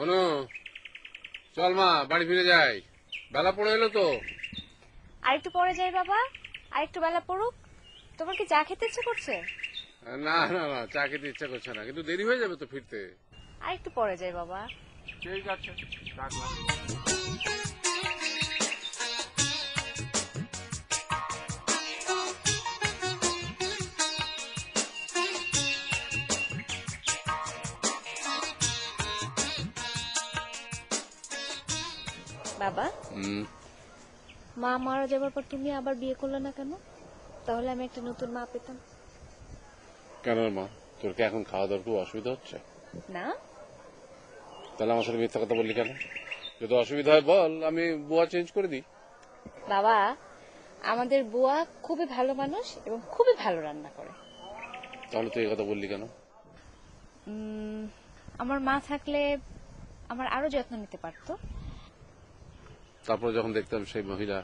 অনু, চল মা বাড়ি ফিরে যাই, বেলা পড়ে এলো তো। আরেকটু পরে যাই বাবা, আরেকটু বেলা পড়ুক। তোমার কি চা খেতে ইচ্ছে করছে? না না না, চা খেতে ইচ্ছা করছে না, কিন্তু দেরি হয়ে যাবে তো ফিরতে। আরেকটু পরে যাই বাবা। ঠিক আছে, রাখলাম। বাবা, হুম। মা মারা যাবার পর তুমি আবার বিয়ে করলে না কেন? তাহলে আমি একটা নতুন মা পেতাম। কেন রে মা, তোর কি এখন খাওয়া দাওয়ার খুব অসুবিধা হচ্ছে? না, তাহলে আমার সাথে মিথ্যা কথা বললি কেন? যদি অসুবিধা হয় বল, আমি বুয়া চেঞ্জ করে দিই। বাবা, আমাদের বুয়া খুবই ভালো মানুষ এবং খুবই ভালো রান্না করে। তাহলে তুই এই কথা বললি কেন? আমার মা থাকলে আমার আরো যত্ন নিতে পারতো। তারপরে যখন দেখতাম সেই মহিলা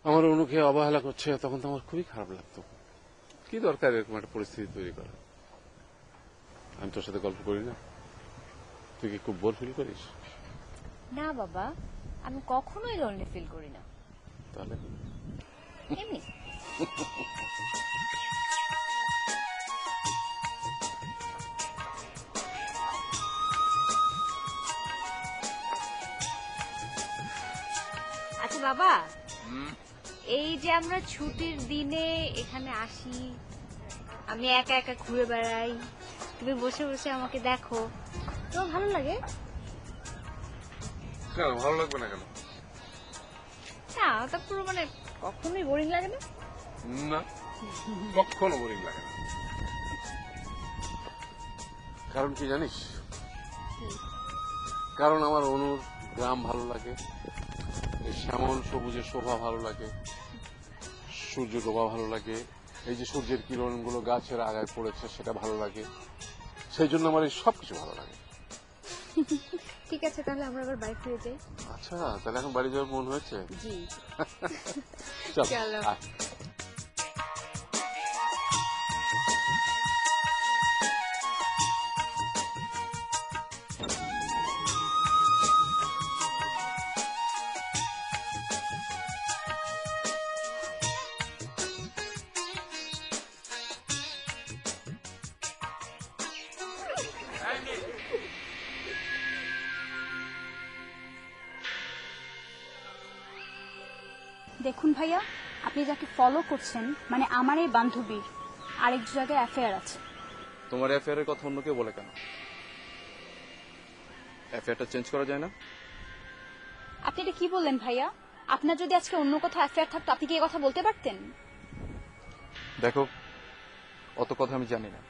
আমার অনুকে অবহেলা করছে, তখন তো আমার খুবই খারাপ লাগতো। কি দরকার এরকম একটা পরিস্থিতি তৈরি করা? আমি তোর সাথে গল্প করি না? তুই কি খুব বোর ফিল করিস? না বাবা, আমি কখনোই লোনলি ফিল করি না। তাহলে এমনি। আচ্ছা বাবা, এই যে আমরা ছুটির দিনে এখানে আসি, আমি একা একা ঘুরে বেড়াই, তুমি বসে বসে আমাকে দেখো, তোমার ভালো লাগে? কেন ভালো লাগবে না কেন? না, তা পুরো মানে কখনোই বোরিং লাগে না? না, কখনো বোরিং লাগে না। কারণ কি জানিস? কারণ আমার অনুর গ্রাম ভালো লাগে, এই শ্যামল সবুজের শোভা ভালো লাগে, সূর্য ডোবা ভালো লাগে, এই যে সূর্যের কিরণগুলো গাছের আগায় পড়েছে সেটা ভালো লাগে। সেই জন্য আমার এই সবকিছু ভালো লাগে। ঠিক আছে, তাহলে আমরা আবার বাড়ি ফিরে যাই। আচ্ছা, তাহলে এখন বাড়ি যাওয়ার মন হয়েছে? জি। চল, চলো। আয়। দেখুন ভাইয়া, আপনি যাকে ফলো করছেন মানে আমার এই বান্ধবীর আরেক জায়গায় অ্যাফেয়ার আছে। তোমার অ্যাফেয়ারের কথা অন্য কেউ বলে কেন? অ্যাফেয়ারটা চেঞ্জ করা যায় না? আপনি এটা কি বললেন ভাইয়া? আপনার যদি আজকে অন্য কোথাও অ্যাফেয়ার থাকতো আপনি কি এই কথা বলতে পারতেন? দেখো, অত কথা আমি জানি না।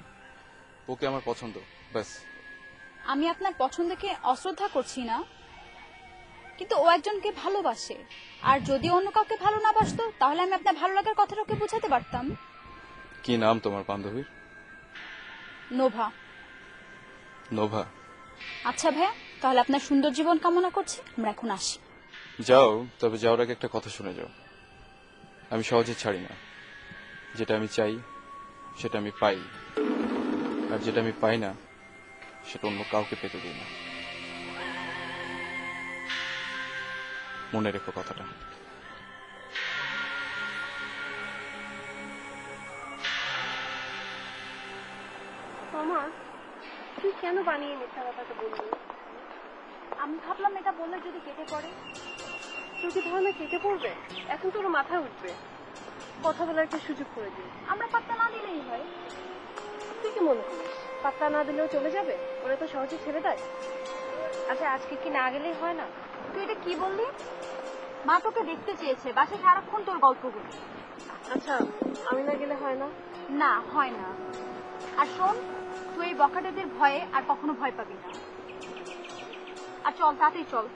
ওকে আমার পছন্দ, ব্যাস। আমি আপনার পছন্দকে অশ্রদ্ধা করছি না, কিন্তু ও একজনকে ভালোবাসে, আর যদি অন্য কাউকে ভালো না বাসতো তাহলে আমি আপনার ভালো লাগার কথাটা ওকে বোঝাতে পারতাম। কি নাম তোমার বান্ধবীর? নোভা। নোভা? আচ্ছা ভাইয়া, তাহলে আপনার সুন্দর জীবন কামনা করছি, আমরা এখন আসি। যাও, তবে যাওয়ার আগে একটা কথা শুনে যাও। আমি সহজে ছাড়ি না। যেটা আমি চাই সেটা আমি পাই, আর যেটা আমি পাই না সেটা অন্য কাউকে পেতে দিই না। মনে রেখো কথাটা। মামা, তুই কেন বানিয়ে মিথ্যা কথাটা বললি? আমি ভাবলাম এটা বললে যদি কেটে পড়ে। তোর কি ধারণা কেটে পড়বে? এখন তোর মাথায় উঠবে। কথা বলার একটা সুযোগ করে দিই। আমরা পাত্তা না দিলেই হয়। তুই কি মনে করিস পাত্তা না দিলেও চলে যাবে? ওরা তো সহজে ছেড়ে দেয়। আচ্ছা, আজকে কি না গেলেই হয় না? তুই এটা কি বললি? মা তোকে দেখতে চেয়েছে, বাসে সারাক্ষণ তোর গল্পগুলো। আচ্ছা, আমি না গেলে হয় না? না, হয় না। আর শোন, তুই এই বখাটেদের ভয়ে আর কখনো ভয় পাবি না। আর চল, তাতেই চল।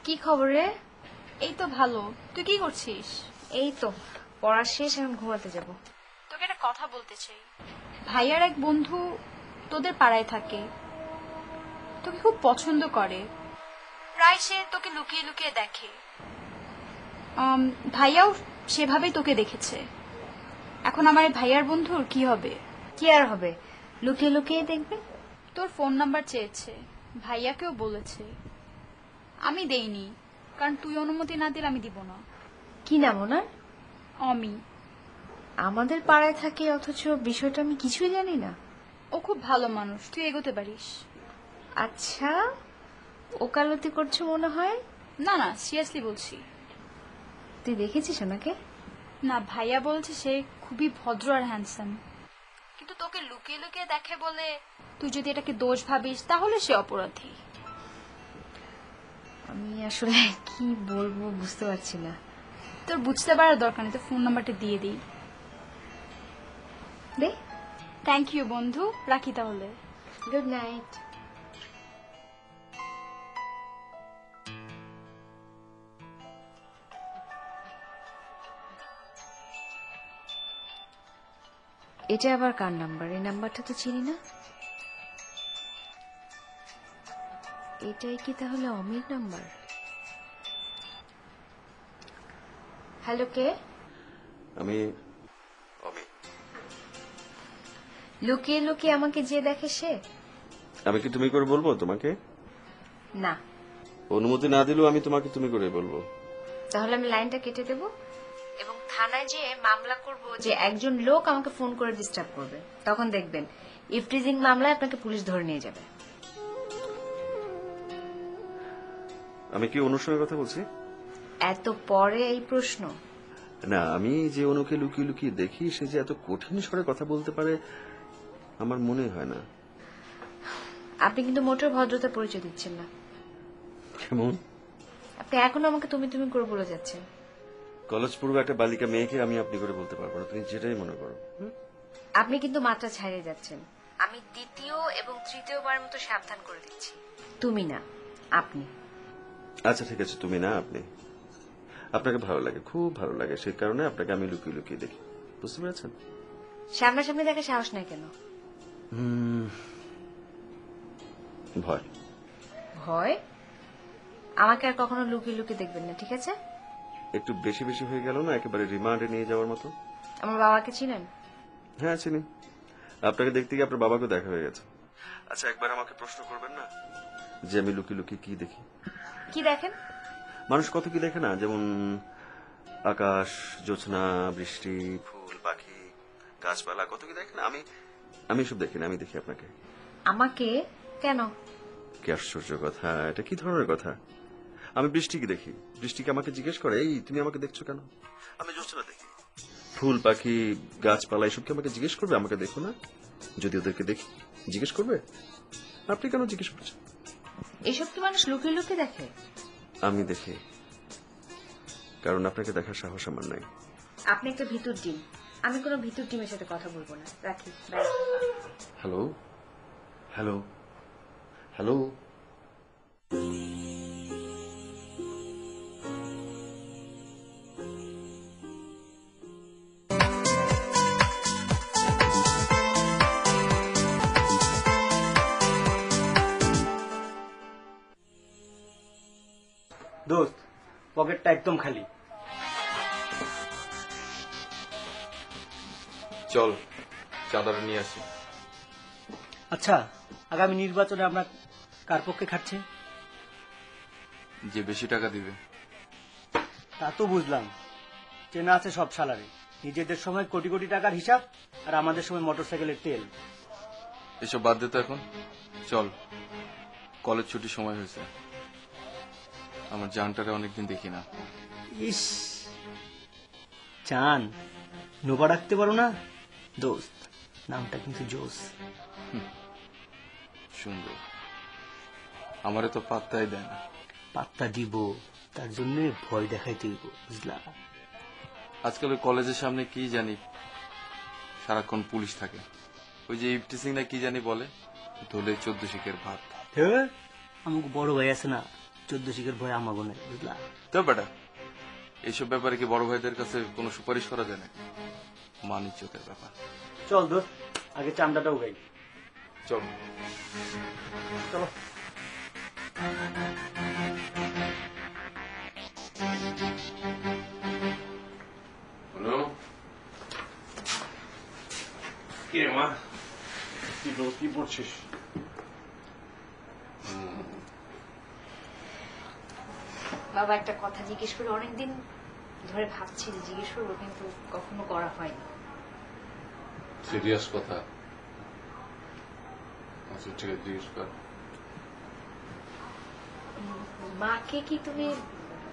কি খবর রে? এই তো ভালো। তুই কি করছিস? এই তো পড়া শেষ, এখন ঘুমাতে যাব। তোকে একটা কথা বলতে চাই। ভাইয়ার এক বন্ধু তোদের পাড়ায় থাকে, তোকে খুব পছন্দ করে। প্রায় সে তোকে লুকিয়ে লুকিয়ে দেখে। ভাইয়াও সেভাবেই তোকে দেখেছে। এখন আমার এই ভাইয়ার বন্ধুর কি হবে? কি আর হবে, লুকিয়ে লুকিয়ে দেখবে। তোর ফোন নাম্বার চেয়েছে, ভাইয়াকেও বলেছে। আমি দেইনি, কারণ তুই অনুমতি না দিলে আমি দিব না। কি নাম ওনার? অমি। আমাদের পাড়ায় থাকে, অথচ বিষয়টা আমি কিছুই জানি না। ও খুব ভালো মানুষ, তুই এগোতে পারিস। আচ্ছা, ওকালতি করছো মনে হয়। না না, সিরিয়াসলি বলছি। তুই দেখেছিস ওনাকে? না, ভাইয়া বলছে সে খুবই ভদ্র আর হ্যান্ডসাম, কিন্তু তোকে লুকিয়ে লুকিয়ে দেখে বলে তুই যদি এটাকে দোষ ভাবিস তাহলে সে অপরাধী। আমি আসলে কি বলবো বুঝতে পারছি না। তোর বুঝতে পারার দরকার নেই, তোর ফোন নাম্বারটা দিয়ে দিই। দে। থ্যাংক ইউ বন্ধু, রাখি তাহলে। Good night. এটা আবার কার নাম্বার? এই নাম্বারটা তো চিনি না। এটাই কি তাহলে অমির নাম্বার? হ্যালো, কে? আমি অমি। লুকিয়ে লুকিয়ে আমাকে যে দেখে সে? আমি কি তুমি করে বলবো তোমাকে? না। অনুমতি না দিলেও আমি তোমাকে তুমি করে বলবো। তাহলে আমি লাইনটা কেটে দেব এবং থানায় যেয়ে মামলা করব যে একজন লোক আমাকে ফোন করে ডিস্টার্ব করবে। তখন দেখবেন ইফটিজিং মামলায় আপনাকে পুলিশ ধরে নিয়ে যাবে। আমি কি অনুর সঙ্গে কথা বলছি? এত পরে এই প্রশ্ন? না, আমি যে অনুকে লুকিয়ে লুকিয়ে দেখি সে যে এত কঠিন স্বরে কথা বলতে পারে আমার মনে হয় না। আপনি কিন্তু মোটেও ভদ্রতার পরিচয় দিচ্ছেন না। কেমন? আপনি এখনো আমাকে তুমি তুমি করে বলে যাচ্ছেন। কলেজ পূর্ব একটা বালিকা মেয়েকে আমি আপনি করে বলতে পারবো না, তুমি যেটাই মনে করো। আপনি কিন্তু মাত্রা ছাড়িয়ে যাচ্ছেন। আমি দ্বিতীয় এবং তৃতীয়বার মতো সাবধান করে দিচ্ছি, তুমি না আপনি। আচ্ছা ঠিক আছে, তুমি না আপনি। আপনাকে ভালো লাগে, খুব ভালো লাগে, সেই কারণে আপনাকে আমি লুকিয়ে লুকিয়ে দেখি। বুঝতে পেরেছেন? সামনাসামনি দেখা সাহস নাই কেন? ভয়। ভয়? আমাকে আর কখনো লুকিয়ে লুকিয়ে দেখবেন না, ঠিক আছে? একটু বেশি বেশি হয়ে গেল না, একেবারে রিমান্ডে নিয়ে যাওয়ার মতো। আমার বাবাকে চিনেন? হ্যাঁ চিনি। আপনাকে দেখতে গিয়ে আপনার বাবাকে দেখা হয়ে গেছে। আচ্ছা, একবার আমাকে প্রশ্ন করবেন না যে আমি লুকিয়ে লুকিয়ে কি দেখি? কি দেখেন? মানুষ কত কি দেখে না, যেমন আকাশ, জ্যোৎস্না, বৃষ্টি, ফুল, পাখি, গাছপালা, কত কি দেখে না। আমি এসব দেখি না, আমি দেখি আপনাকে। আমাকে? কেন? কি আশ্চর্য কথা, এটা কি ধরনের কথা? আমি বৃষ্টিকে দেখি, বৃষ্টিকে আমাকে জিজ্ঞেস করে এই তুমি আমাকে দেখছো কেন। আমি জ্যোৎস্না দেখি, ফুল, পাখি, গাছপালা, এসবকে আমাকে জিজ্ঞেস করবে আমাকে দেখো না? যদি ওদেরকে দেখি জিজ্ঞেস করবে? আপনি কেন জিজ্ঞেস করছেন? এসব কি মানুষ লুকিয়ে লুকিয়ে দেখে? আমি দেখি, কারণ আপনাকে দেখার সাহস আমার নাই। আপনি একটা ভিতর টিম, আমি কোনো ভিতর টিমের সাথে কথা বলবো না। রাখি, বাই। Hello, hello, hello. দোস্ত, পকেটটা একদম খালি। চল চাঁদাটা নিয়ে আসি। আচ্ছা, আগামী নির্বাচনে আমরা কার পক্ষে খাচ্ছে? যে বেশি টাকা দিবে। তা তো বুঝলাম, চেনা আছে সব সালারে। নিজেদের সময় কোটি কোটি টাকার হিসাব, আর আমাদের সময় মোটরসাইকেলের তেল। এসব বাদ দে তো এখন। চল, কলেজ ছুটির সময় হয়েছে। আমার জানটারে অনেকদিন দেখি না। ইস, চান নোবা রাখতে পারো না? দোস্ত, নামটা কিন্তু জোস। সুন্দর, আমারে তো পাত্তাই দেয় না। পাত্তা দিব, তার জন্য ভয় দেখাইতে হইব, বুঝলা? আজকাল ওই কলেজের সামনে কি জানি সারাক্ষণ পুলিশ থাকে। ওই যে ইফটিসিং না কি জানি বলে, ধরলে 14 শিখের ভাত। হ্যাঁ, আমাকে বড় ভাই আছে না, 14 শিখের ভয় আমাগো নাই, বুঝলা? তো বেটা, এইসব ব্যাপারে কি বড় ভাইদের কাছে কোনো সুপারিশ করা যায় না? মান ইজ্জতের ব্যাপার। চল দোস্ত, আগে চামড়াটা উগাই। চল। চলো। কি রে মা, কি পড়ছিস? বাবা একটা কথা জিজ্ঞেস করে অনেকদিন ধরে ভাবছি যে জিজ্ঞেস করবো, কিন্তু কখনো করা হয়নি। সিরিয়াস কথা? আচ্ছা ঠিক আছে, জিজ্ঞেস কর। মাকে কি তুমি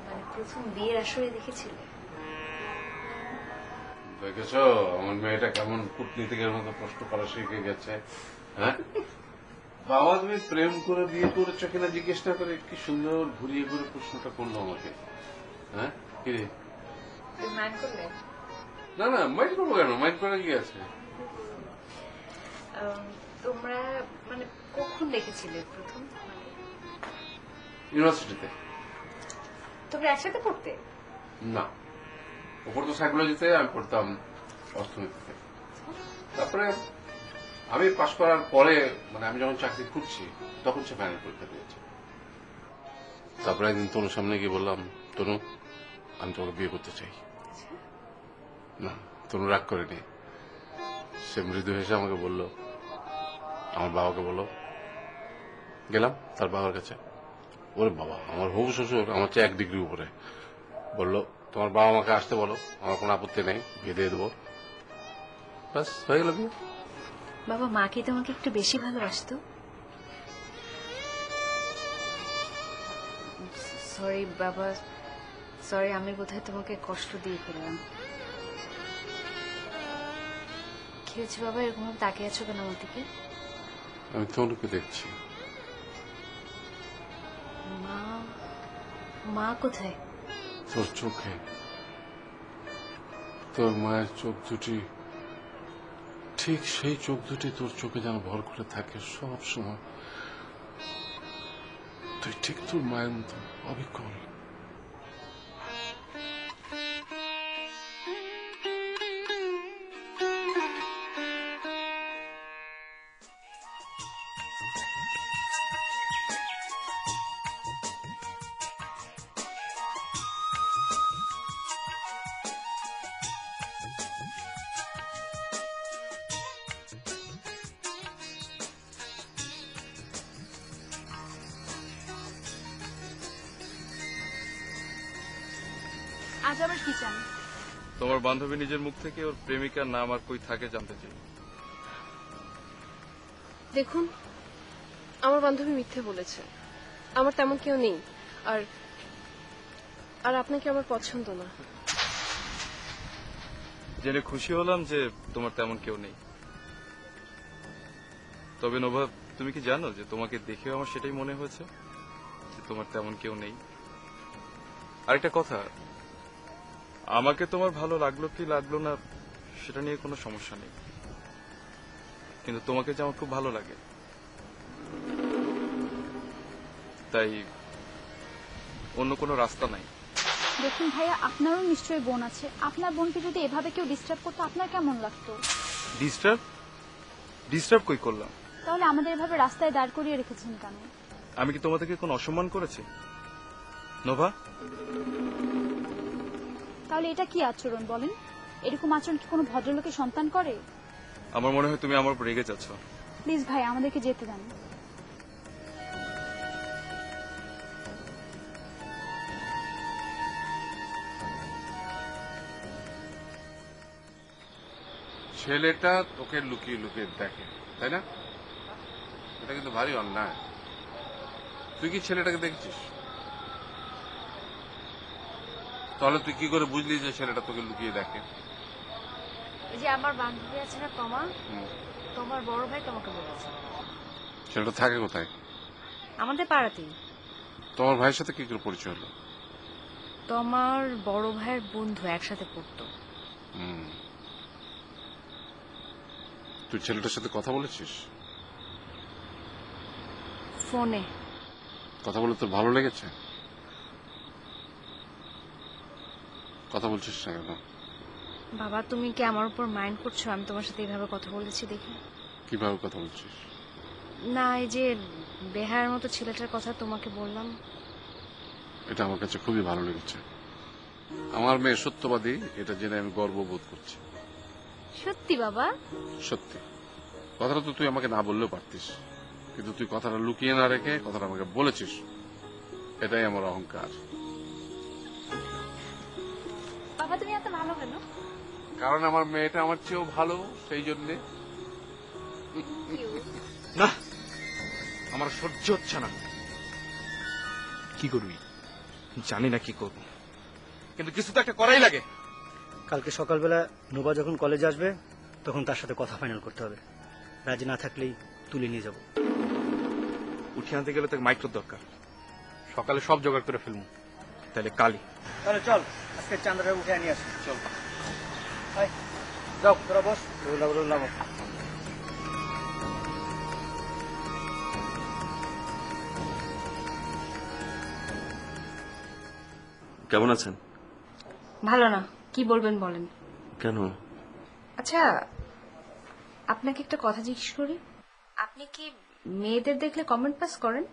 মানে প্রথম বিয়ের আসরে দেখেছিলে? দেখেছো আমার মেয়েটা কেমন কূটনীতিকের মতো প্রশ্ন করা শিখে গেছে? হ্যাঁ, বাবা তুমি প্রেম করে বিয়ে করেছো কিনা জিজ্ঞেস না করে কি সুন্দর ঘুরিয়ে ঘুরে প্রশ্নটা করলো আমাকে। হ্যাঁ কি রে? তুমি মাইন্ড করলে? না না, মাইন্ড করবো কেন? মাইন্ড করা কি আছে? তোমরা মানে কখন দেখেছিলে প্রথম? ইউনিভার্সিটিতে। তোমরা একসাথে পড়তে? না, ওপর তো সাইকোলজিতে, আমি পড়তাম অর্থনীতিতে। তারপরে আমি পাশ করার পরে মানে আমি যখন চাকরি খুঁজছি তখন সে ফাইনাল পরীক্ষা দিয়েছে। তারপরে একদিন তনুর সামনে গিয়ে বললাম, তনু আমি তোমাকে বিয়ে করতে চাই। না, তনু রাগ করেনি। সে মৃদু হেসে আমাকে বলল, আমার বাবাকে বলো। গেলাম তার বাবার কাছে। ওরে বাবা, আমার হবু শ্বশুর আমার চেয়ে 1 ডিগ্রি উপরে। বললো, তোমার বাবা আমাকে আসতে বলো, আমার কোনো আপত্তি নেই, বিয়ে দিয়ে দেবো। ব্যাস হয়ে গেল বিয়ে। বাবা মা কি তোমাকে একটু বেশি ভালোবাসতো? সরি বাবা, সরি, আমি বোধহয় তোমাকে কষ্ট দিয়ে ফেললাম। কি হয়েছে বাবা, এরকম ভাবে তাকিয়ে আছো কেন আমার দিকে? আমি তনুকে দেখছি। মা, মা কোথায়? তোর চোখে। তোর মায়ের চোখ দুটি, ঠিক সেই চোখ দুটি তোর চোখে যেন ভর করে থাকে সব সময়। তুই ঠিক তোর মায়ের মতো অবিকল। আজ আবার কি চান? তোমার বান্ধবী নিজের মুখ থেকে ওর প্রেমিকার নাম আর কই থাকে জানতে চাই। দেখুন, আমার বান্ধবী মিথ্যে বলেছে। আমার তেমন কেউ নেই। আর আর আপনাকে আমার পছন্দ না। জেনে খুশি হলাম যে তোমার তেমন কেউ নেই। তবে নোভা, তুমি কি জানো যে তোমাকে দেখেও আমার সেটাই মনে হয়েছে যে তোমার তেমন কেউ নেই। আরেকটা কথা, আমাকে তোমার ভালো লাগলো কি লাগলো না সেটা নিয়ে কোনো সমস্যা নেই, কিন্তু তোমাকে যে আমার খুব ভালো লাগে, তাই অন্য কোনো রাস্তা নাই। দেখুন ভাইয়া, আপনারও নিশ্চয়ই বোন আছে। আপনার বোনকে যদি এভাবে কেউ ডিস্টার্ব করতো আপনার কেমন লাগতো? ডিস্টার্ব? ডিস্টার্ব কই করলাম? তাহলে আমাদের এভাবে রাস্তায় দাঁড় করিয়ে রেখেছেন কেন? আমি কি তোমাদেরকে কোনো অসম্মান করেছি নোভা? তাহলে এটা কি আচরণ বলেন? এরকম আচরণ কি কোনো ভদ্রলোকের সন্তান করে? আমার মনে হয় তুমি আমার উপর রেগে যাচ্ছ। প্লিজ ভাই, আমাদেরকে যেতে দেন। ছেলেটা তোকে লুকিয়ে লুকিয়ে দেখে, তাই না? এটা কিন্তু ভারী অন্যায়। তুই কি ছেলেটাকে দেখছিস? তাহলে তুই কি করে বুঝলি যে ছেলেটা তোকে লুকিয়ে দেখে? এই যে আমার বান্ধবী আছে না তমা, তোমার বড় ভাই তোমাকে বলেছে। ছেলেটা থাকে কোথায়? আমাদের পাড়াতেই। তোমার ভাইয়ের সাথে কি করে পরিচয় হলো? তোমার বড় ভাইয়ের বন্ধু, একসাথে পড়তো। তুই ছেলেটার সাথে কথা বলেছিস? ফোনে। কথা বলে তোর ভালো লেগেছে? কথা বলছিস না কেন? বাবা, তুমি কি আমার উপর মাইন্ড করছো আমি তোমার সাথে এইভাবে কথা বলেছি দেখে? কিভাবে কথা বলছিস? না, এই যে বেহায়ার মতো ছেলেটার কথা তোমাকে বললাম। এটা আমার কাছে খুবই ভালো লেগেছে। আমার মেয়ে সত্যবাদী, এটা জেনে আমি গর্ববোধ করছি। সত্যি বাবা? সত্যি। কথাটা তো তুই আমাকে না বললেও পারতিস, কিন্তু তুই কথাটা লুকিয়ে না রেখে কথাটা আমাকে বলেছিস, এটাই আমার অহংকার। বাবা তুমি এত ভালো কেন? কারণ আমার মেয়েটা আমার চেয়েও ভালো, সেই জন্যে। না, আমার সহ্য হচ্ছে না। কি করবি? জানি না কি করব, কিন্তু কিছু তো একটা করাই লাগে। কালকে সকালবেলা নোভা যখন কলেজে আসবে তখন তার সাথে কথা ফাইনাল করতে হবে। রাজি না থাকলেই তুলে নিয়ে যাব। উঠিয়ে আনতে গেলে তো মাইক্রোর দরকার। সকালে সব জোগাড় করে ফেলবো। তাহলে কালই। তাহলে চল আজকে চান্দ্রা উঠে নিয়ে আসি। চল যাও, তোরা বস। নামো। কেমন আছেন? ভালো না। কি বলবেন বলেন। কেন? আচ্ছা, আপনাকে একটা কথা জিজ্ঞেস করি, আপনি কি মেয়েদের দেখলে কমেন্ট পাস করেন?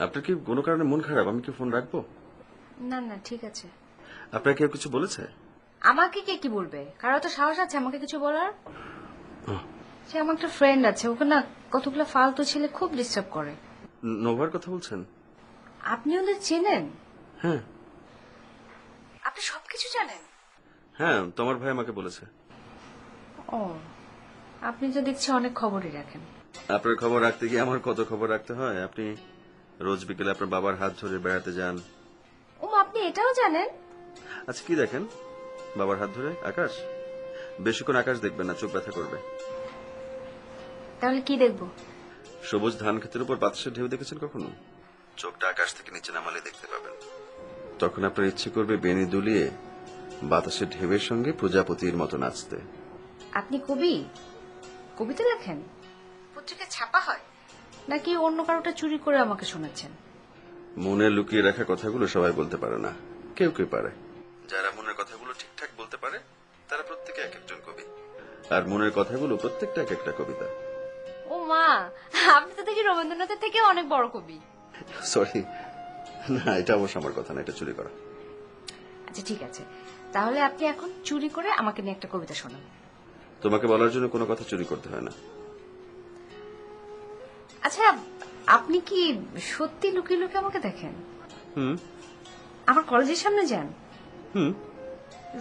আপনার কি কোনো কারণে মন খারাপ? আমি কি ফোন রাখবো? না না, ঠিক আছে। আপনার কেউ কিছু বলেছে? আমাকে কে কি বলবে? কারো তো সাহস আছে আমাকে কিছু বলার? আহ, সে আমার একটা ফ্রেন্ড আছে, ওকে না কতগুলো ফালতু ছেলে খুব ডিস্টার্ব করে। নোভার কথা বলছেন? আপনি ওদের চেনেন? হ্যাঁ আপনি সবকিছু জানেন? হ্যাঁ, তোমার ভাই আমাকে বলেছে। ও, আপনি তো দেখছি অনেক খবরই রাখেন। আপনার খবর রাখতে গিয়ে আমার কত খবর রাখতে হয়। আপনি রোজ বিকেলে আপনার বাবার হাত ধরে বেড়াতে যান। ও, আপনি এটাও জানেন? আচ্ছা, কি দেখেন বাবার হাত ধরে? আকাশ। বেশিক্ষণ আকাশ দেখবেন না, চোখ ব্যথা করবে। তাহলে কি দেখবো? সবুজ ধান ক্ষেতের উপর বাতাসের ঢেউ দেখেছেন কখনো? চোখটা আকাশ থেকে নিচে নামালে দেখতে পাবেন। তখন আপনার ইচ্ছে করবে বেনি দুলিয়ে বাতাসের ঢেউয়ের সঙ্গে প্রজাপতির মতো নাচতে। আপনি কবি? কবিতা লেখেন? পত্রিকা ছাপা হয় নাকি অন্য কারোটা চুরি করে আমাকে শোনাচ্ছেন? মনে লুকিয়ে রাখা কথাগুলো সবাই বলতে পারে না, কেউ কেউ পারে। যারা মনের কথাগুলো ঠিকঠাক বলতে পারে তারা প্রত্যেকে এক একজন কবি, আর মনের কথাগুলো প্রত্যেকটা এক একটা কবিতা। ও মা, আপনি তো দেখি রবীন্দ্রনাথের থেকে অনেক বড় কবি। সরি, না এটা অবশ্য আমার কথা না, এটা চুরি করা। আচ্ছা ঠিক আছে, তাহলে আপনি এখন চুরি করে আমাকে নিয়ে একটা কবিতা শোনান। তোমাকে বলার জন্য কোনো কথা চুরি করতে হয় না। আচ্ছা, আপনি কি সত্যি লুকিয়ে লুকিয়ে আমাকে দেখেন? হুম আমার কলেজের সামনে যান? হুম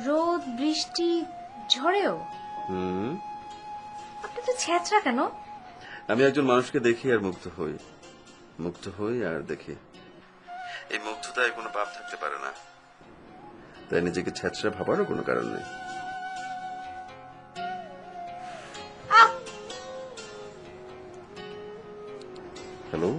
রোদ বৃষ্টি ঝড়েও? হুম আপনি তো ছ্যাঁচড়া কেন? আমি একজন মানুষকে দেখি আর মুগ্ধ হই, মুগ্ধ হই আর দেখি। এই মুগ্ধতায় কোনো পাপ থাকতে পারে না, তাই নিজেকে ছ্যাঁচড়া ভাবারও কোনো কারণ নেই। হ্যালো,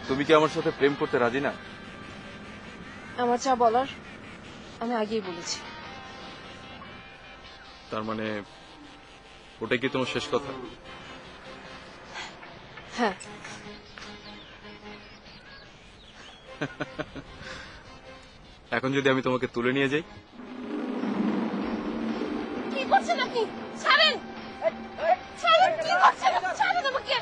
তুমি কি আমার সাথে প্রেম করতে রাজি না? আমার যা বলার আমি আগেই বলেছি। তার মানে ওটাই কি তোমার শেষ কথা? হ্যাঁ। এখন যদি আমি তোমাকে তুলে নিয়ে যাই? কি করছেন আপনি? ছাড়েন, ছাড়েন, কি করছেন? ছাড়েন আমাকে।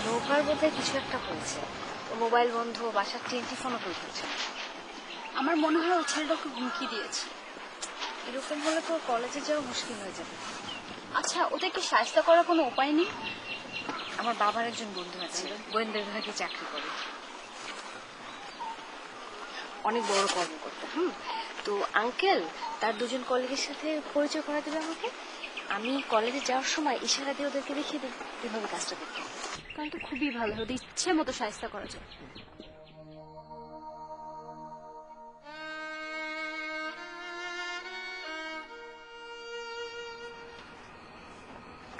নৌকার বোধহয় কিছু একটা হয়েছে। মোবাইল বন্ধ, বাসার টিএনটি ফোনও করছে। আমার মনে হয় ও ছেলেটাকে হুমকি দিয়েছে। এরকম হলে তো কলেজে যাওয়া মুশকিল হয়ে যাবে। আচ্ছা ওদেরকে সাহায্য করার কোনো উপায় নেই? আমার আমার বাবার একজন বন্ধু আছে, গোয়েন্দা বিভাগে চাকরি করে, অনেক বড় কর্মকর্তা। তো আঙ্কেল তার দুজন কলিগের সাথে পরিচয় করা দেবে আমাকে। আমি কলেজে যাওয়ার সময় ইশারা দিয়ে ওদেরকে দেখিয়ে দেবো কিভাবে কাজটা করতে হবে। তাহলে তো খুবই ভালো, ওদের ইচ্ছে মতো সাহায্য করা যায়।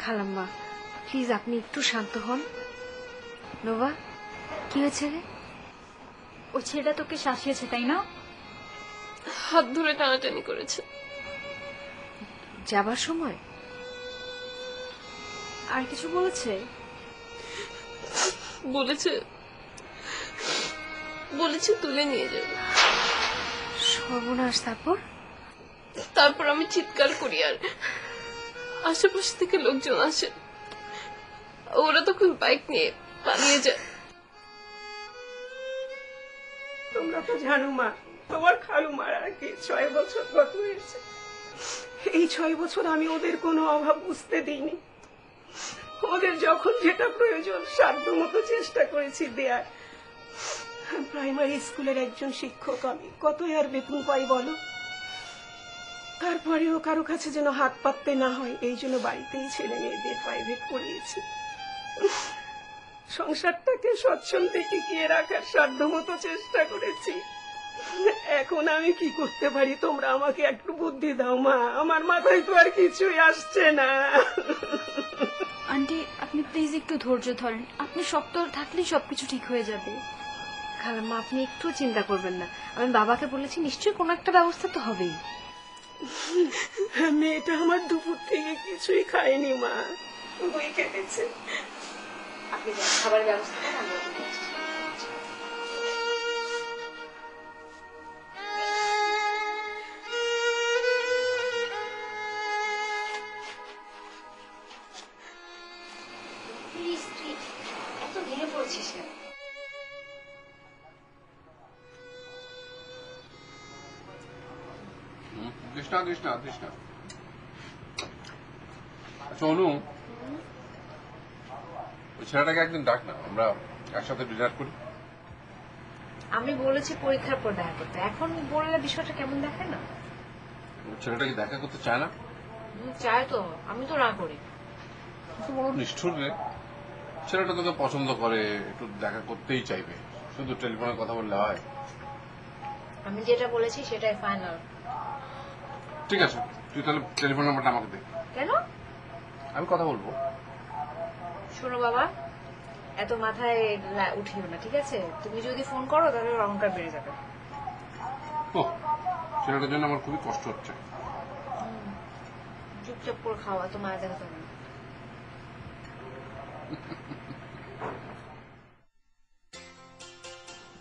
খালাম্মা প্লিজ আপনি একটু শান্ত হন। নোভা কি হয়েছে রে? ওই ছেলেটা তোকে শাসিয়েছে তাই না? হাত ধরে টানাটানি করেছে। যাবার সময় আর কিছু বলেছে? বলেছে তুলে নিয়ে যাবে। সর্বনাশ। তারপর আমি চিৎকার করি আর আশেপাশে থেকে লোকজন আসে, ওরা তখন বাইক নিয়ে পালিয়ে যায়। তোমরা তো জানো মা, তোমার খালু মারা রেখে 6 বছর গত হয়েছে। এই 6 বছর আমি ওদের কোনো অভাব বুঝতে দিইনি। ওদের যখন যেটা প্রয়োজন সাধ্যমতো চেষ্টা করেছি দেয়ার। প্রাইমারি স্কুলের একজন শিক্ষক আমি, কতই আর বেতন পাই বলো। তারপরেও কারো কাছে যেন হাত পাততে না হয় এই জন্য বাড়িতেই ছেলে মেয়েদের প্রাইভেট পড়িয়েছি। সংসারটাকে স্বচ্ছন্দে টিকিয়ে রাখার সাধ্যমতো চেষ্টা করেছি। এখন আমি কি করতে পারি তোমরা আমাকে একটু বুদ্ধি দাও মা, আমার মাথায় তো আর কিছুই আসছে না। আন্টি আপনি প্লিজ একটু ধৈর্য ধরেন, আপনি শক্ত থাকলেই সবকিছু ঠিক হয়ে যাবে। খালাম্মা আপনি একটু চিন্তা করবেন না, আমি বাবাকে বলেছি নিশ্চয়ই কোনো একটা ব্যবস্থা তো হবেই। মেয়েটা আমার দুপুর থেকে কিছুই খায়নি মা, শুধুই খেতেছে। আপনি খাবার ব্যবস্থা করেন, আমরা ওখানে আসছি। প্লিজ তুই এত ভেঙে পড়ছিস কেন? কৃষ্ণা কৃষ্ণা কৃষ্ণা আচ্ছা অনু, ওই ছেলেটাকে একদিন ডাক না, আমরা একসাথে ডিনার করি। আমি বলেছি পরীক্ষার পর দেখা করতে, এখন বললে বিষয়টা কেমন দেখে না? ওই ছেলেটা কি দেখা করতে চায় না? চায় তো, আমি তো না করি। তো বড় নিষ্ঠুর রে, ছেলেটা তোকে পছন্দ করে, একটু দেখা করতেই চাইবে, শুধু টেলিফোনে কথা বললে হয়? আমি যেটা বলেছি সেটাই ফাইনাল। ঠিক আছে, তুই তাহলে টেলিফোন নাম্বারটা আমাকে দে। কেন? আমি কথা বলবো। শোনো বাবা, এত মাথায় উঠিও না, ঠিক আছে? তুমি যদি ফোন করো তাহলে ওর অহংকার বেড়ে যাবে। ও, ছেলেটার জন্য আমার খুবই কষ্ট হচ্ছে। চুপচাপ করে খাওয়া, তো মায়া দেখাতে হবে না।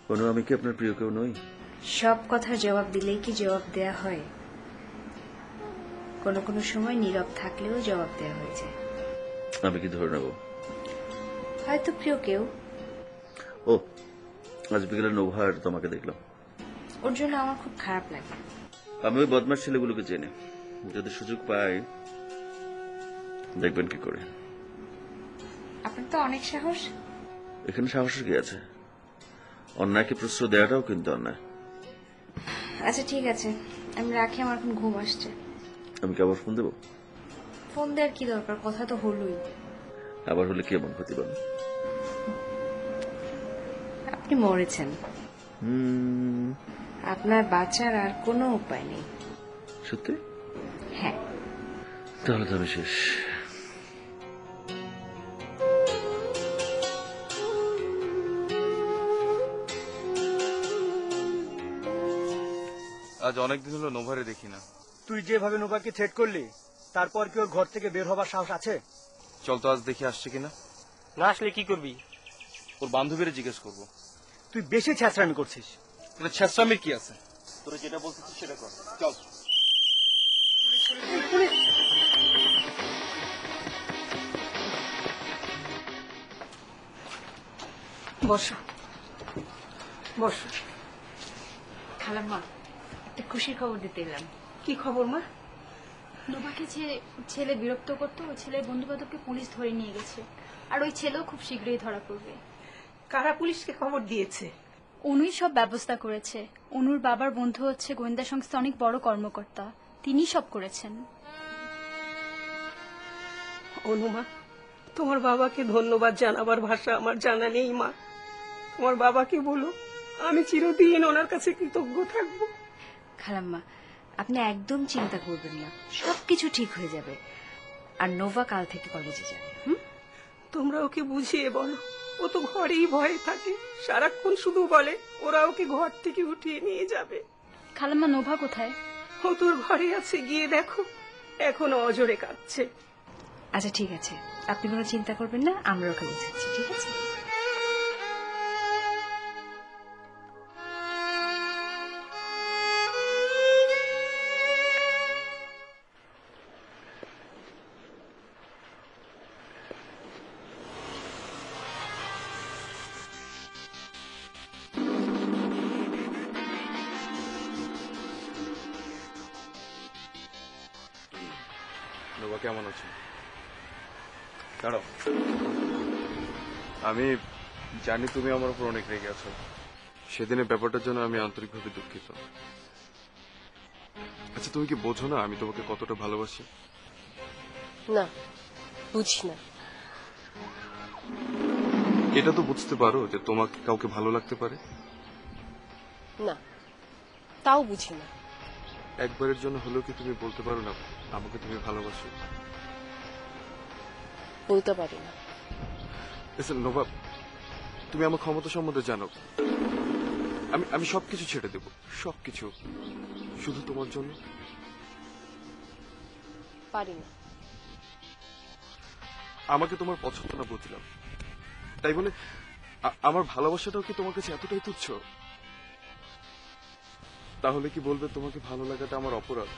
কোনো আমি কি আপনার প্রিয় কেউ নই? সব কথার জবাব দিলেই কি জবাব দেয়া হয়? কোনো কোনো সময় নীরব থাকলেও জবাব দেয়া হয়ে যায়। আমি কি ধরে নেব? হয়তো প্রিয় কেউ। ও, আজ বিকেলে নোভার তোমাকে দেখলাম। ওর জন্য আমার খুব খারাপ লাগে। আমি ওই বদমাস ছেলেগুলোকে চিনি, যদি সুযোগ পাই দেখবেন কি করে। আপনার তো অনেক সাহস। এখানে সাহসের কি আছে? অন্যায়কে প্রশ্রয় দেওয়াটাও কিন্তু অন্যায়। আচ্ছা ঠিক আছে, আমি রাখি, আমার এখন ঘুম আসছে। আমি কি আবার ফোন দেবো? ফোন দেওয়ার কি দরকার, কথা তো হলোই। আবার হলে কি এমন ক্ষতি পাবে? আপনি মরেছেন, আপনার বাঁচার আর কোনো উপায় নেই। সত্যি? হ্যাঁ। তাহলে তো আমি শেষ। আজ অনেকদিন হলো নোভারে দেখি না। তুই যেভাবে নোভাকে থ্রেট করলি, তারপর কি ওর ঘর থেকে বের হবার সাহস আছে? চল তো আজ দেখি আসছে কিনা। না আসলে কি করবি? ওর বান্ধবীরা জিজ্ঞেস করবো। তুই বেশি ছ্যাঁচড়ামি করছিস। এটা ছেঁচড়ামির কি আছে? তোরা যেটা বলছিস সেটা কর, চল। বসো বসো। খালাম্মা, একটা খুশির খবর দিতে এলাম। কি খবর মা? নোভাকে ছেলে বিরক্ত করতো, ওই ছেলের বন্ধু বান্ধবকে পুলিশ ধরে নিয়ে গেছে। আর ওই ছেলেও খুব শীঘ্রই ধরা পড়বে। কারা পুলিশকে খবর দিয়েছে? অনুই সব ব্যবস্থা করেছে। অনুর বাবার বন্ধু হচ্ছে গোয়েন্দা সংস্থা অনেক বড় কর্মকর্তা, তিনি সব করেছেন। অনুমা, তোমার বাবাকে ধন্যবাদ জানাবার ভাষা আমার জানা নেই মা। তোমার বাবাকে বলো আমি চিরদিন ওনার কাছে কৃতজ্ঞ থাকবো। খালাম্মা, আপনি একদম চিন্তা করবেন না, সবকিছু ঠিক হয়ে যাবে। আর নোভা কাল থেকে কলেজে যাবে। তোমরা ওকে বুঝিয়ে বলো, ও তো ঘরেই ভয়ে থাকে, সারাক্ষণ শুধু বলে ওরা ওকে ঘর থেকে উঠিয়ে নিয়ে যাবে। খালাম্মা, নোভা কোথায়? ও তোর ঘরে আছে, গিয়ে দেখো, এখনো অজরে কাঁদছে। আচ্ছা ঠিক আছে, আপনি কোনো চিন্তা করবেন না, আমরা ওকে বুঝাচ্ছি, ঠিক আছে? নোভা কেমন আছে? দাঁড়াও, আমি জানি তুমি আমার উপর অনেক রেগে আছো। সেদিনের ব্যাপারটার জন্য আমি আন্তরিকভাবে দুঃখিত। আচ্ছা, তুমি কি বোঝো না আমি তোমাকে কতটা ভালোবাসি? না, বুঝি না। এটা তো বুঝতে পারো যে তোমাকে কাউকে ভালো লাগতে পারে? না, তাও বুঝি না। একবারের জন্য হলেও কি তুমি বলতে পারো না আমাকে তুমি ভালোবাসো? বলতে পারি না। নোভা, তুমি আমার ক্ষমতা সম্বন্ধে জানো। আমি সবকিছু ছেড়ে দেব, সবকিছু, শুধু তোমার জন্য। পারি না। আমাকে তোমার পছন্দ না বুঝলাম, তাই বলে আমার ভালোবাসাটাও কি তোমার কাছে এতটাই তুচ্ছ? তাহলে কি বলবে তোমাকে ভালো লাগাটা আমার অপরাধ?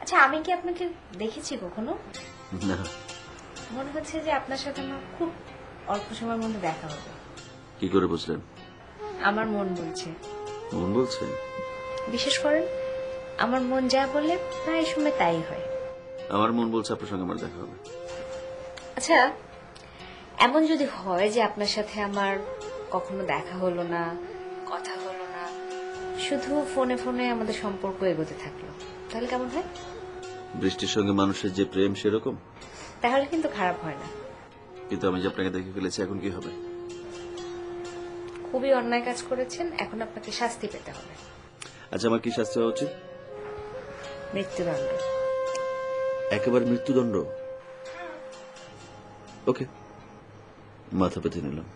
আচ্ছা, আমি কি আপনাকে দেখেছি কখনো? না। মনে হচ্ছে যে আপনার সাথে আমার খুব অল্প সময়ের মধ্যে দেখা হবে। কি করে বুঝলেন? আমার মন বলছে। মন বলছে? বিশেষ করেন আমার মন যা বলে প্রায় সময় তাই হয়। আমার মন বলছে আপনার সঙ্গে আমার দেখা হবে। আচ্ছা, এমন যদি হয় যে আপনার সাথে আমার কখনো দেখা হলো না, কথা হলো না, শুধু ফোনে ফোনে আমাদের সম্পর্ক এগোতে থাকলো, তাহলে কেমন হয়? বৃষ্টির সঙ্গে মানুষের যে প্রেম সেরকম? তাহলে কিন্তু খারাপ হয় না। কিন্তু আমি যে আপনাকে দেখে ফেলেছি, এখন কি হবে? খুবই অন্যায় কাজ করেছেন, এখন আপনাকে শাস্তি পেতে হবে। আচ্ছা, আমার কি শাস্তি হওয়া উচিত? মৃত্যুদণ্ড। একেবারে মৃত্যুদণ্ড? ওকে, মাথা পেতে নিলাম।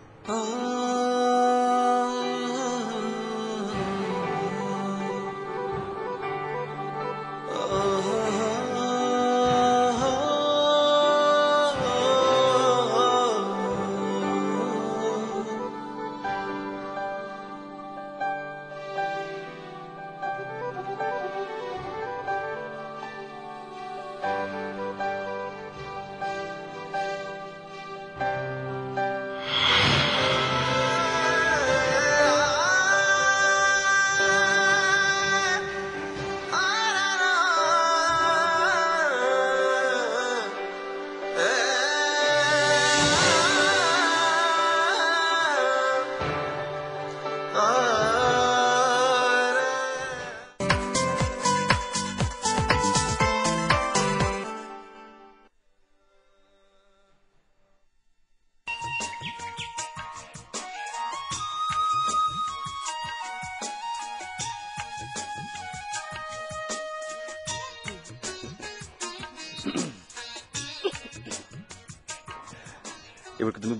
এবার তুমি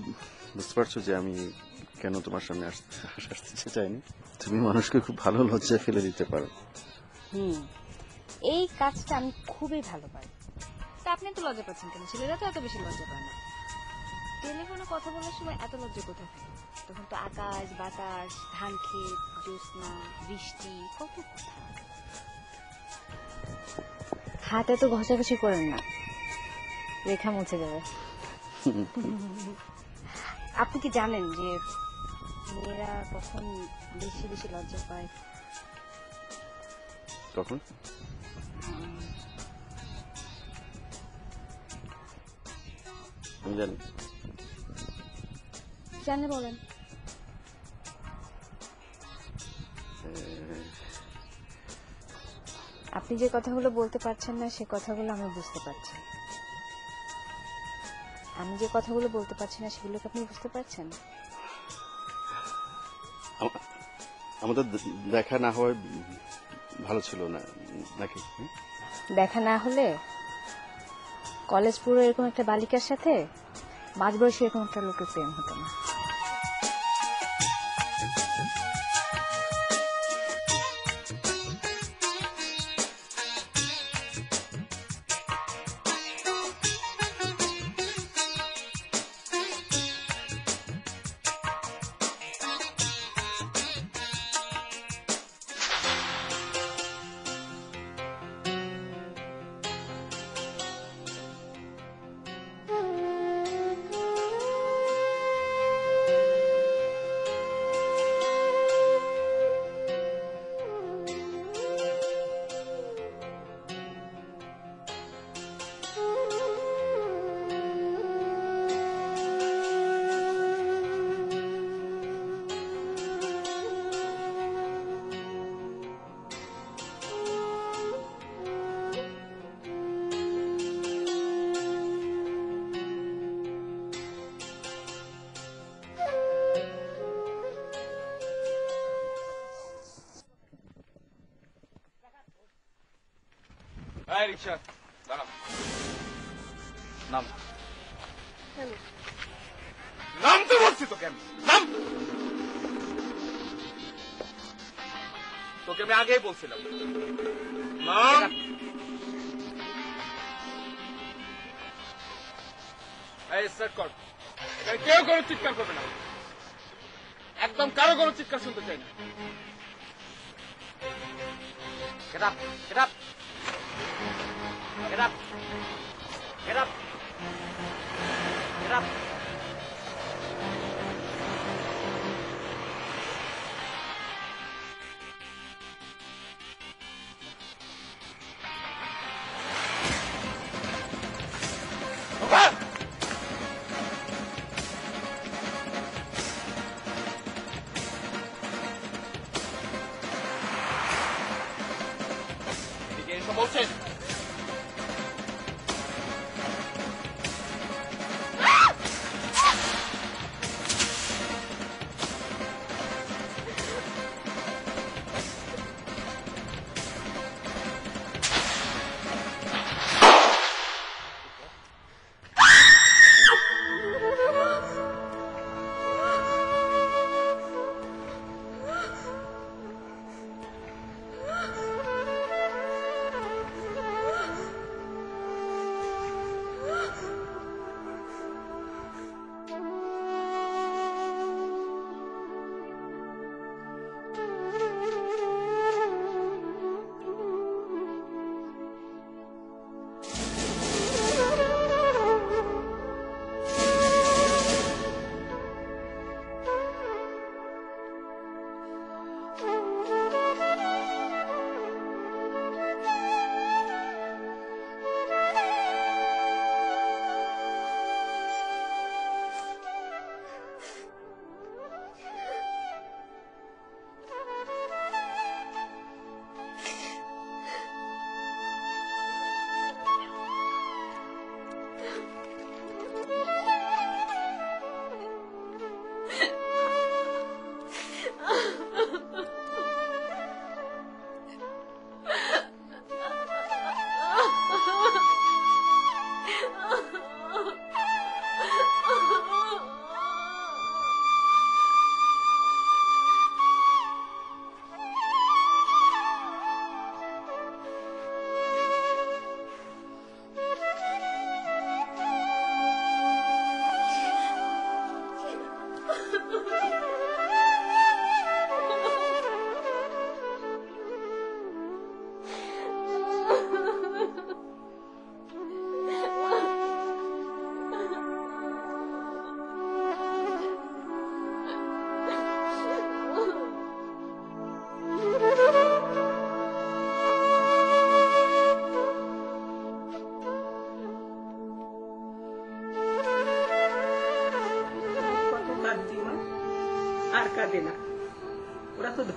বুঝতে পারছো যে আমি কেন তোমার সামনে আসতে চাইনি? তুমি মানুষকে খুব ভালো লজ্জায় ফেলে দিতে পারো। এই কাজটা আমি খুবই ভালো পাই। তা আপনি তো লজ্জা পাচ্ছেন কেন? ছেলেরা তো এত বেশি লজ্জা পায় না। টেলিফোনে কথা বলার সময় এত লজ্জা কোথায় থাকে? তখন তো আকাশ, বাতাস, ধান ক্ষেত, জ্যোৎস্না, বৃষ্টি, কত কথা। হাতে তো ঘষাঘষি করেন না, রেখা মুছে যাবে। আপনি কি জানেন যে মেয়েরা কখন বেশি বেশি লজ্জা পায়। কখন? আমি জানি। জানলে বলেন। আপনি যে কথাগুলো বলতে পারছেন না সে কথাগুলো আমি বুঝতে পারছি। আমি যে কথাগুলো বলতে পারছি না সেগুলো কি আপনি বুঝতে পারছেন? আমাদের দেখা না হয় ভালো ছিল না নাকি? দেখা না হলে কলেজ পুরো এরকম একটা বালিকার সাথে মাঝবয়সী এরকম একটা লোকের প্রেম হতো না। এই রিকশা দাঁড়াও, নাম। নামতে বলছি তোকে, আমি নাম। তোকে আমি আগেই বলছিলাম নাম। এই স্টার্ট কর। এখানে কেউ কোনো চিৎকার করবে না, একদম কারো কোনো চিৎকার শুনতে চাই না। Get up, get up. Get up. Get up. Get up. এদিকে এসে বলছেন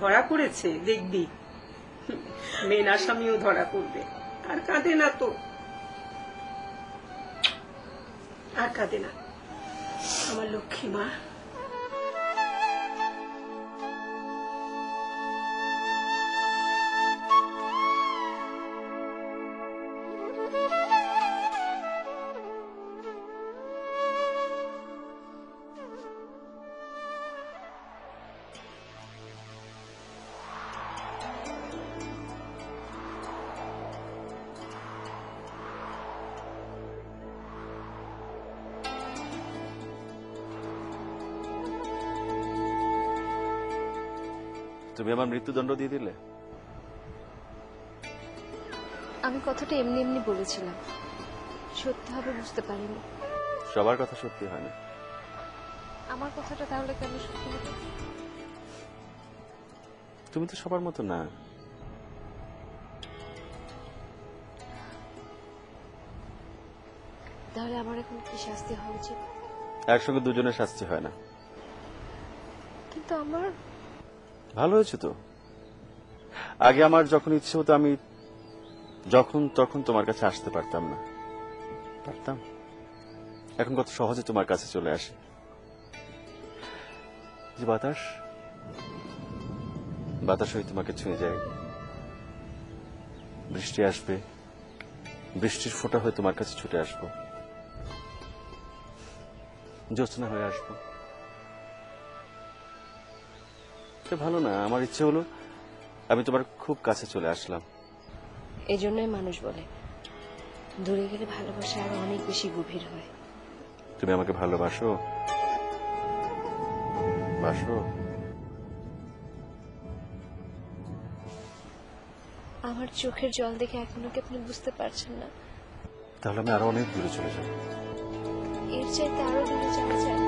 ধরা পড়েছে, দেখবি মেন আসামিও ধরা পড়বে। আর কাঁদে না তো, আর কাঁদে না আমার লক্ষ্মী মা। তুমি আমার মৃত্যুদণ্ড দিয়ে দিলে। আমি কথাটা এমনি এমনি বলেছিলাম, সত্যি হবে বুঝতে পারিনি। সবার কথা সত্যি হয় না। আমার কথাটা তাহলে কেন সত্যি হবে? তুমি তো সবার মতো না। তাহলে আমার এখন কি শাস্তি হওয়া উচিত? একসঙ্গে দুজনের শাস্তি হয় না। কিন্তু আমার ভালো হয়েছে তো। আগে আমার যখন ইচ্ছে হতো আমি যখন তখন তোমার কাছে আসতে পারতাম না। পারতাম? এখন কত সহজে তোমার কাছে চলে আসে। যে বাতাস, বাতাস হয়ে তোমাকে ছুঁয়ে যায়। বৃষ্টি আসবে, বৃষ্টির ফোঁটা হয়ে তোমার কাছে ছুটে আসবো। জ্যোৎস্না হয়ে আসবো। ভালো না? আমার ইচ্ছে হলো আমি তোমার খুব কাছে চলে আসলাম। এই জন্যই মানুষ বলে দূরে গেলে ভালোবাসা আরো অনেক বেশি গভীর হয়। তুমি আমাকে ভালোবাসো? বাসো? আমার চোখের জল দেখে এখনো কি আপনি বুঝতে পারছেন না? তাহলে আমি আরো অনেক দূরে চলে যাব। এর চাইতে আরো দূরে যাওয়া যায়।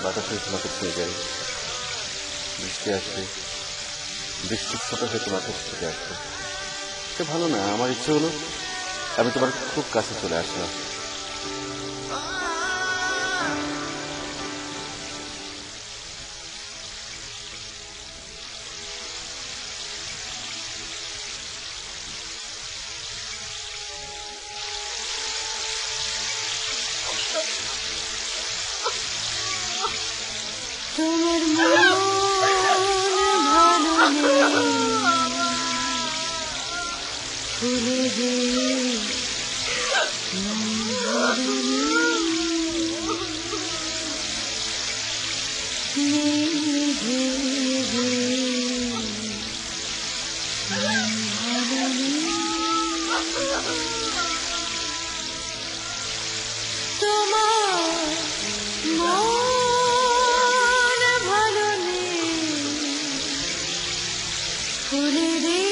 বাতাস হয়ে তোমাকে ছুঁয়ে যায়। বৃষ্টি আসবে, বৃষ্টির ফোঁটা হয়ে তোমার কাছে ছুটে আসবে। সে ভালো না? আমার ইচ্ছে হলো আমি তোমার খুব কাছে চলে আসলাম। ফুলে